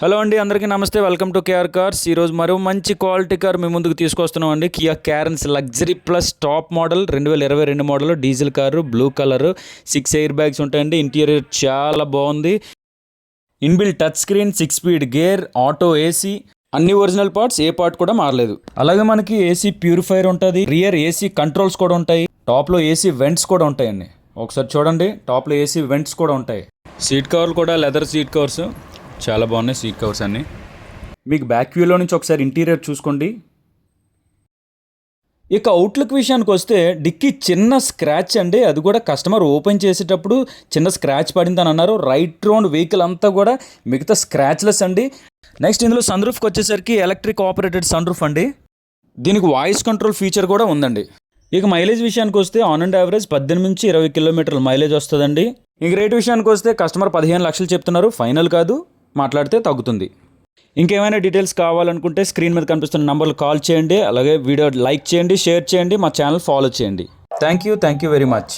Hello అండి, అందరికీ నమస్తే. Welcome to KR cars. ఈరోజు మరో మంచి క్వాలిటీ కార్ మీ ముందుకు తీసుకొస్తున్నాం అండి. Kia Carens luxury plus top model 2022 model diesel car, blue colour, 6 air bags ఉంటాయండి. ఇంటీరియర్ చాలా బాగుంది. Inbuilt touch screen, 6 speed gear, auto AC, అన్ని ఒరిజినల్ పార్ట్స్, ఏ పార్ట్ కూడా మారలేదు. అలాగే మనకి ఏసీ ప్యూరిఫైర్ ఉంటుంది, రియర్ ఏసీ కంట్రోల్స్ కూడా ఉంటాయి, టాప్లో ఏసీ వెంట్స్ కూడా ఉంటాయండి. ఒకసారి చూడండి, టాప్లో ఏసీ వెంట్స్ కూడా ఉంటాయి. సీట్ కవర్లు కూడా లెదర్ సీట్ కవర్స్, చాలా బాగున్నాయి సీట్ కవర్స్ అన్నీ. మీకు బ్యాక్ వ్యూలో నుంచి ఒకసారి ఇంటీరియర్ చూసుకోండి. ఇక అవుట్లుక్ విషయానికి వస్తే డిక్కీ చిన్న స్క్రాచ్ అండి, అది కూడా కస్టమర్ ఓపెన్ చేసేటప్పుడు చిన్న స్క్రాచ్ పడిందని అన్నారు. రైట్ రౌండ్ వెహికల్ అంతా కూడా మిగతా స్క్రాచ్లెస్ అండి. నెక్స్ట్ ఇందులో సన్ రూఫ్కి వచ్చేసరికి ఎలక్ట్రిక్ ఆపరేటెడ్ సన్ రూఫ్ అండి. దీనికి వాయిస్ కంట్రోల్ ఫీచర్ కూడా ఉందండి. ఇక మైలేజ్ విషయానికి వస్తే ఆన్ అండ్ యావరేజ్ 18 నుంచి 20 కిలోమీటర్ల మైలేజ్ వస్తుందండి. ఇంక రేట్ విషయానికి వస్తే కస్టమర్ 15 లక్షలు చెప్తున్నారు, ఫైనల్ కాదు, మాట్లాడితే తగ్గుతుంది. ఇంకేమైనా డీటెయిల్స్ కావాలనుకుంటే స్క్రీన్ మీద కనిపిస్తున్న నంబర్లు కాల్ చేయండి. అలాగే వీడియో లైక్ చేయండి, షేర్ చేయండి, మా ఛానల్ ఫాలో చేయండి. Thank you very much.